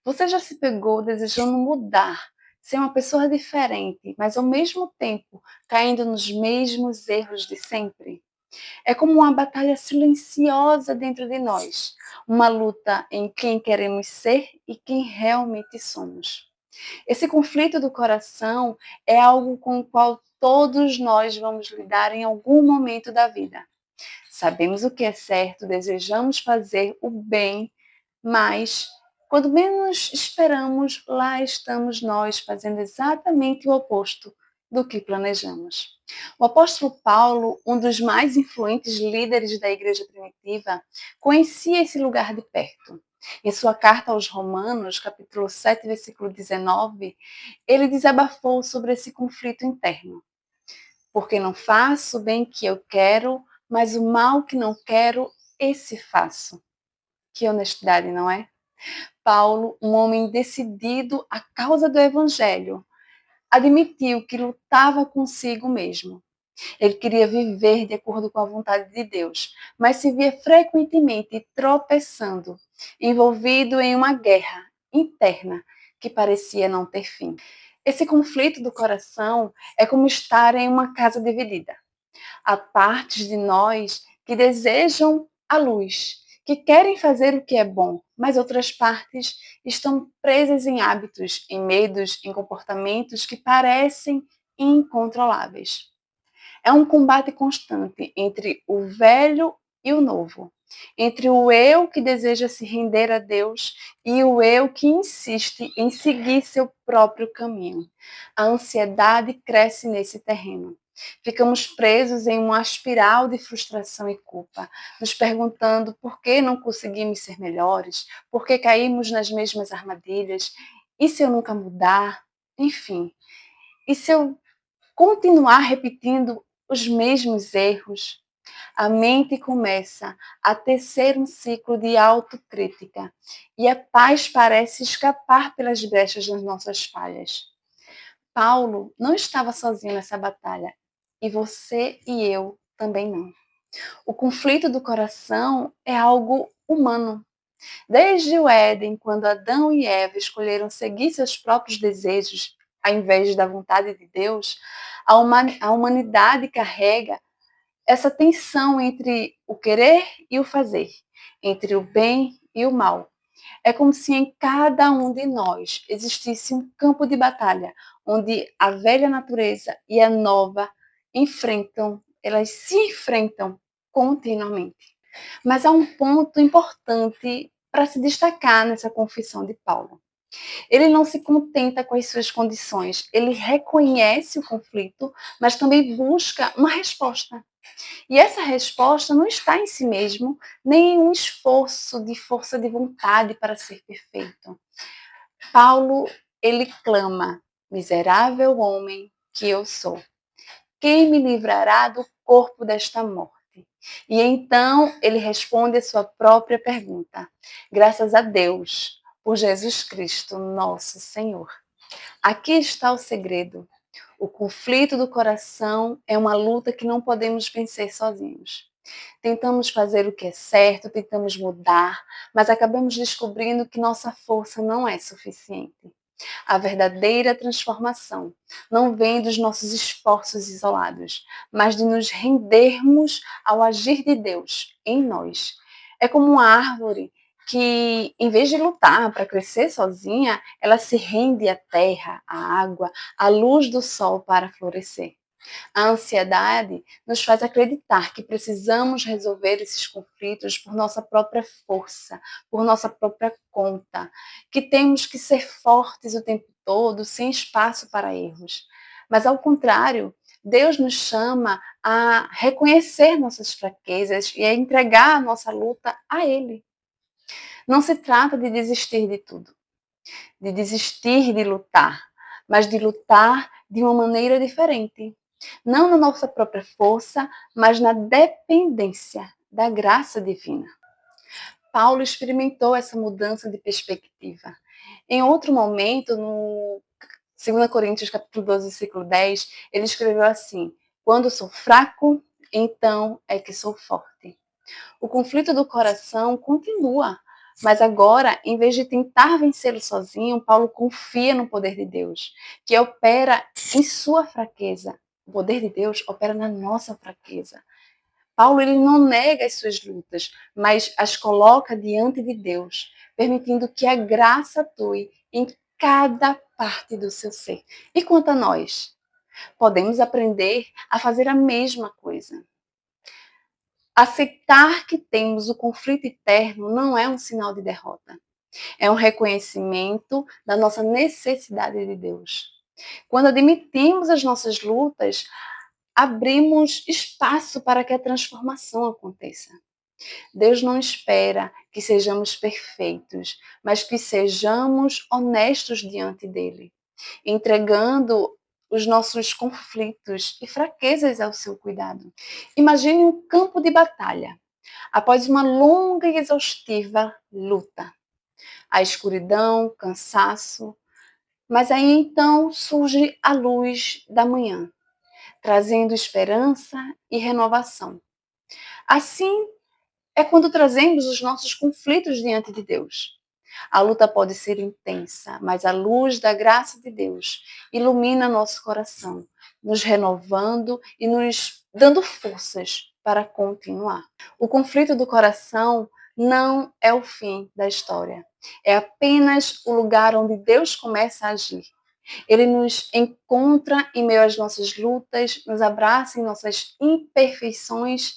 Você já se pegou desejando mudar, ser uma pessoa diferente, mas ao mesmo tempo caindo nos mesmos erros de sempre? É como uma batalha silenciosa dentro de nós, uma luta em quem queremos ser e quem realmente somos. Esse conflito do coração é algo com o qual todos nós vamos lidar em algum momento da vida. Sabemos o que é certo, desejamos fazer o bem, mas quando menos esperamos, lá estamos nós fazendo exatamente o oposto do que planejamos. O apóstolo Paulo, um dos mais influentes líderes da igreja primitiva, conhecia esse lugar de perto. Em sua carta aos Romanos, capítulo 7, versículo 19, ele desabafou sobre esse conflito interno. Porque não faço o bem que eu quero, mas o mal que não quero, esse faço. Que honestidade, não é? Paulo, um homem decidido à causa do evangelho, admitiu que lutava consigo mesmo. Ele queria viver de acordo com a vontade de Deus, mas se via frequentemente tropeçando, envolvido em uma guerra interna que parecia não ter fim. Esse conflito do coração é como estar em uma casa dividida. Há partes de nós que desejam a luz, que querem fazer o que é bom, mas outras partes estão presas em hábitos, em medos, em comportamentos que parecem incontroláveis. É um combate constante entre o velho e o novo, entre o eu que deseja se render a Deus e o eu que insiste em seguir seu próprio caminho. A ansiedade cresce nesse terreno. Ficamos presos em uma espiral de frustração e culpa, nos perguntando por que não conseguimos ser melhores, por que caímos nas mesmas armadilhas, e se eu nunca mudar? Enfim, e se eu continuar repetindo os mesmos erros? A mente começa a tecer um ciclo de autocrítica e a paz parece escapar pelas brechas das nossas falhas. Paulo não estava sozinho nessa batalha e você e eu também não. O conflito do coração é algo humano. Desde o Éden, quando Adão e Eva escolheram seguir seus próprios desejos ao invés da vontade de Deus, a humanidade carrega essa tensão entre o querer e o fazer, entre o bem e o mal. É como se em cada um de nós existisse um campo de batalha, onde a velha natureza e a nova elas se enfrentam continuamente. Mas há um ponto importante para se destacar nessa confissão de Paulo. Ele não se contenta com as suas condições, ele reconhece o conflito, mas também busca uma resposta. E essa resposta não está em si mesmo, nem em um esforço de força de vontade para ser perfeito. Paulo, ele clama: miserável homem que eu sou, quem me livrará do corpo desta morte? E então ele responde a sua própria pergunta: graças a Deus, por Jesus Cristo, nosso Senhor. Aqui está o segredo. O conflito do coração é uma luta que não podemos vencer sozinhos. Tentamos fazer o que é certo, tentamos mudar, mas acabamos descobrindo que nossa força não é suficiente. A verdadeira transformação não vem dos nossos esforços isolados, mas de nos rendermos ao agir de Deus em nós. É como uma árvore que, em vez de lutar para crescer sozinha, ela se rende à terra, à água, à luz do sol para florescer. A ansiedade nos faz acreditar que precisamos resolver esses conflitos por nossa própria força, por nossa própria conta, que temos que ser fortes o tempo todo, sem espaço para erros. Mas, ao contrário, Deus nos chama a reconhecer nossas fraquezas e a entregar a nossa luta a Ele. Não se trata de desistir de tudo, de desistir de lutar, mas de lutar de uma maneira diferente. Não na nossa própria força, mas na dependência da graça divina. Paulo experimentou essa mudança de perspectiva. Em outro momento, no 2 Coríntios capítulo 12, versículo 10, ele escreveu assim: quando sou fraco, então é que sou forte. O conflito do coração continua, Mas agora, em vez de tentar vencê-lo sozinho, Paulo confia no poder de Deus, que opera em sua fraqueza. O poder de Deus opera na nossa fraqueza. Paulo ele não nega as suas lutas, mas as coloca diante de Deus, permitindo que a graça atue em cada parte do seu ser. E quanto a nós, podemos aprender a fazer a mesma coisa. Aceitar que temos o conflito interno não é um sinal de derrota. É um reconhecimento da nossa necessidade de Deus. Quando admitimos as nossas lutas, abrimos espaço para que a transformação aconteça. Deus não espera que sejamos perfeitos, mas que sejamos honestos diante dele, entregando os nossos conflitos e fraquezas ao seu cuidado. Imagine um campo de batalha, após uma longa e exaustiva luta. A escuridão, cansaço, mas aí então surge a luz da manhã, trazendo esperança e renovação. Assim é quando trazemos os nossos conflitos diante de Deus. A luta pode ser intensa, mas a luz da graça de Deus ilumina nosso coração, nos renovando e nos dando forças para continuar. O conflito do coração não é o fim da história. É apenas o lugar onde Deus começa a agir. Ele nos encontra em meio às nossas lutas, nos abraça em nossas imperfeições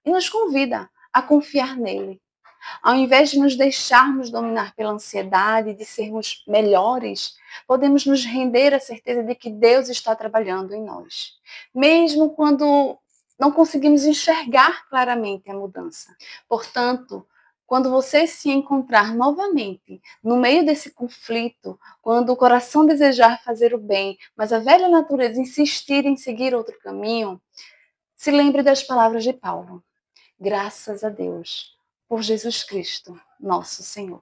e nos convida a confiar nele. Ao invés de nos deixarmos dominar pela ansiedade, de sermos melhores, podemos nos render à certeza de que Deus está trabalhando em nós, mesmo quando não conseguimos enxergar claramente a mudança. Portanto, quando você se encontrar novamente no meio desse conflito, quando o coração desejar fazer o bem, mas a velha natureza insistir em seguir outro caminho, se lembre das palavras de Paulo. Graças a Deus por Jesus Cristo, nosso Senhor.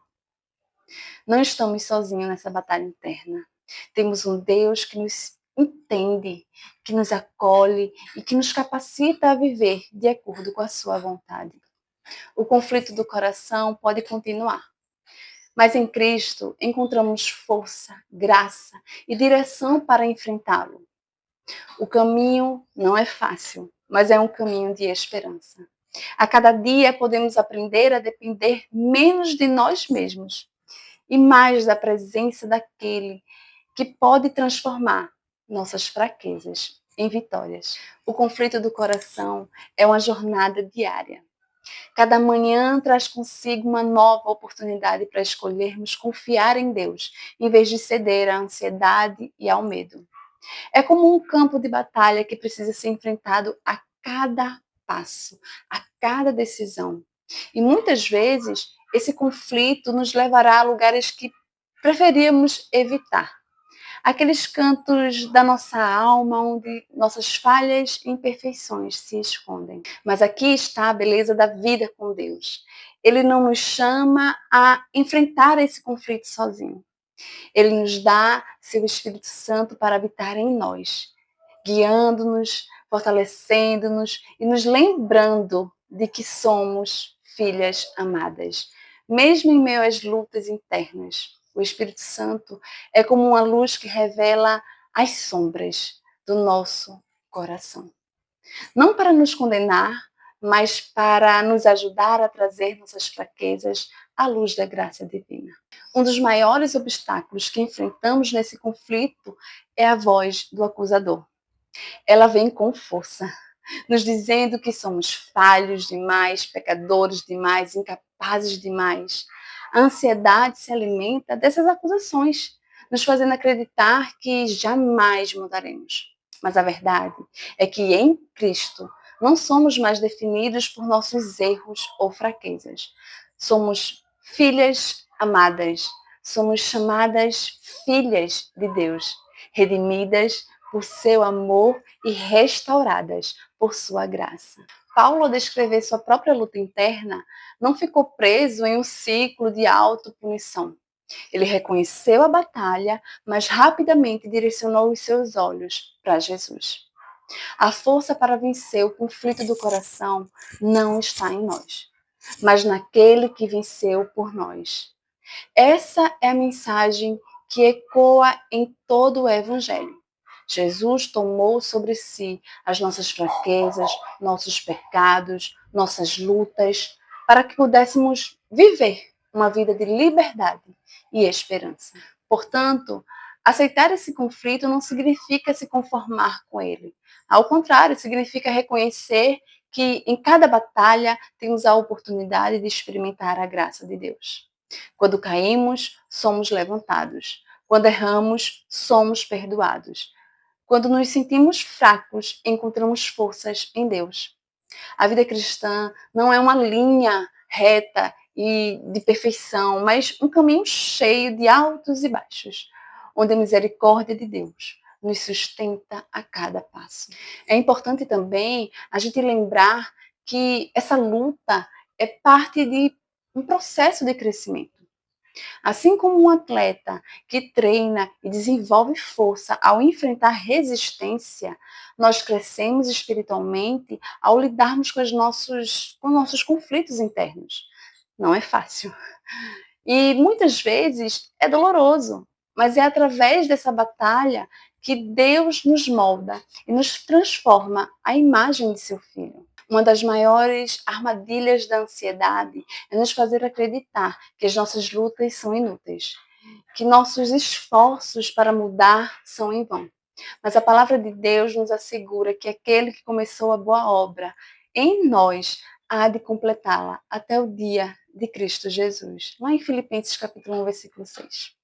Não estamos sozinhos nessa batalha interna. Temos um Deus que nos entende, que nos acolhe e que nos capacita a viver de acordo com a sua vontade. O conflito do coração pode continuar, mas em Cristo encontramos força, graça e direção para enfrentá-lo. O caminho não é fácil, mas é um caminho de esperança. A cada dia podemos aprender a depender menos de nós mesmos e mais da presença daquele que pode transformar nossas fraquezas em vitórias. O conflito do coração é uma jornada diária. Cada manhã traz consigo uma nova oportunidade para escolhermos confiar em Deus, em vez de ceder à ansiedade e ao medo. É como um campo de batalha que precisa ser enfrentado a cada passo, a cada decisão. E muitas vezes esse conflito nos levará a lugares que preferíamos evitar. Aqueles cantos da nossa alma onde nossas falhas e imperfeições se escondem. Mas aqui está a beleza da vida com Deus. Ele não nos chama a enfrentar esse conflito sozinho. Ele nos dá seu Espírito Santo para habitar em nós, guiando-nos, fortalecendo-nos e nos lembrando de que somos filhas amadas, mesmo em meio às lutas internas. O Espírito Santo é como uma luz que revela as sombras do nosso coração. Não para nos condenar, mas para nos ajudar a trazer nossas fraquezas à luz da graça divina. Um dos maiores obstáculos que enfrentamos nesse conflito é a voz do acusador. Ela vem com força, nos dizendo que somos falhos demais, pecadores demais, incapazes demais. A ansiedade se alimenta dessas acusações, nos fazendo acreditar que jamais mudaremos. Mas a verdade é que em Cristo não somos mais definidos por nossos erros ou fraquezas. Somos filhas amadas, somos chamadas filhas de Deus, redimidas por seu amor e restauradas por sua graça. Paulo, ao descrever sua própria luta interna, não ficou preso em um ciclo de autopunição. Ele reconheceu a batalha, mas rapidamente direcionou os seus olhos para Jesus. A força para vencer o conflito do coração não está em nós. mas naquele que venceu por nós. Essa é a mensagem que ecoa em todo o Evangelho. Jesus tomou sobre si as nossas fraquezas, nossos pecados, nossas lutas, para que pudéssemos viver uma vida de liberdade e esperança. Portanto, aceitar esse conflito não significa se conformar com ele. Ao contrário, significa reconhecer que em cada batalha temos a oportunidade de experimentar a graça de Deus. Quando caímos, somos levantados. Quando erramos, somos perdoados. Quando nos sentimos fracos, encontramos forças em Deus. A vida cristã não é uma linha reta e de perfeição, mas um caminho cheio de altos e baixos, onde a misericórdia de Deus nos sustenta a cada passo. É importante também a gente lembrar que essa luta é parte de um processo de crescimento. Assim como um atleta que treina e desenvolve força ao enfrentar resistência, nós crescemos espiritualmente ao lidarmos com nossos conflitos internos. Não é fácil. E muitas vezes é doloroso, mas é através dessa batalha que Deus nos molda e nos transforma à imagem de seu Filho. Uma das maiores armadilhas da ansiedade é nos fazer acreditar que as nossas lutas são inúteis, que nossos esforços para mudar são em vão. Mas a palavra de Deus nos assegura que aquele que começou a boa obra em nós há de completá-la até o dia de Cristo Jesus. Lá em Filipenses capítulo 1, versículo 6.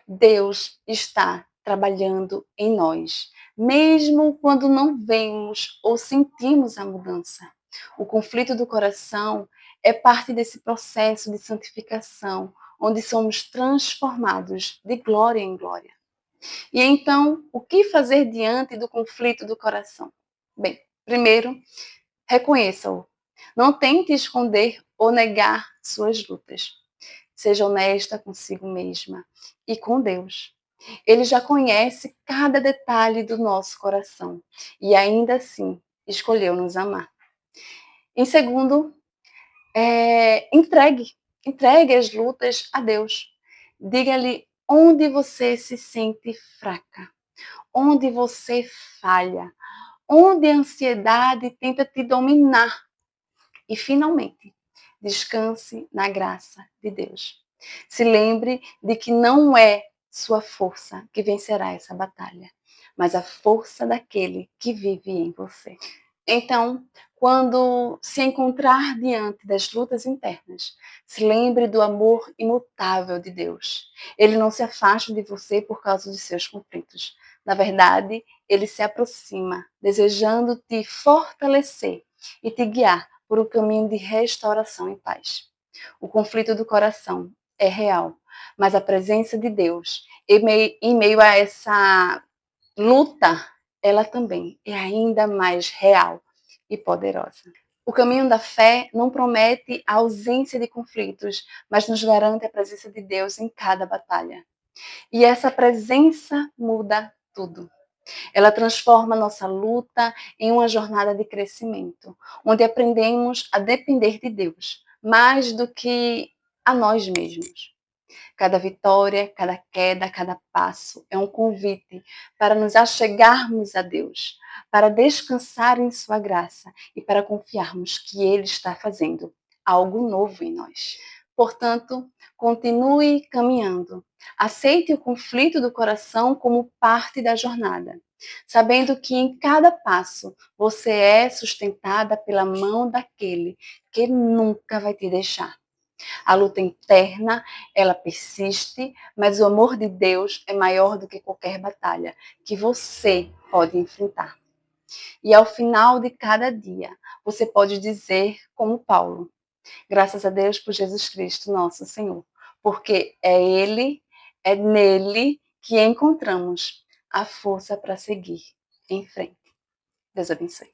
Deus está trabalhando em nós, mesmo quando não vemos ou sentimos a mudança. O conflito do coração é parte desse processo de santificação, onde somos transformados de glória em glória. E então, o que fazer diante do conflito do coração? Bem, primeiro, reconheça-o. Não tente esconder ou negar suas lutas. Seja honesta consigo mesma e com Deus. Ele já conhece cada detalhe do nosso coração e ainda assim escolheu nos amar. Em segundo, entregue as lutas a Deus. Diga-lhe onde você se sente fraca, onde você falha, onde a ansiedade tenta te dominar. E, finalmente, descanse na graça de Deus. Se lembre de que não é sua força que vencerá essa batalha, mas a força daquele que vive em você. Então, quando se encontrar diante das lutas internas, se lembre do amor imutável de Deus. Ele não se afasta de você por causa dos seus conflitos. Na verdade, ele se aproxima, desejando te fortalecer e te guiar por um caminho de restauração e paz. O conflito do coração é real, mas a presença de Deus em meio a essa luta, ela também é ainda mais real e poderosa. O caminho da fé não promete a ausência de conflitos, mas nos garante a presença de Deus em cada batalha. E essa presença muda tudo. Ela transforma nossa luta em uma jornada de crescimento, onde aprendemos a depender de Deus, mais do que a nós mesmos. Cada vitória, cada queda, cada passo é um convite para nos achegarmos a Deus, para descansar em sua graça e para confiarmos que Ele está fazendo algo novo em nós. Portanto, continue caminhando. Aceite o conflito do coração como parte da jornada, sabendo que em cada passo você é sustentada pela mão daquele que nunca vai te deixar. A luta interna, ela persiste, mas o amor de Deus é maior do que qualquer batalha que você pode enfrentar. E ao final de cada dia, você pode dizer como Paulo: graças a Deus por Jesus Cristo, nosso Senhor, porque é nele que encontramos a força para seguir em frente. Deus abençoe.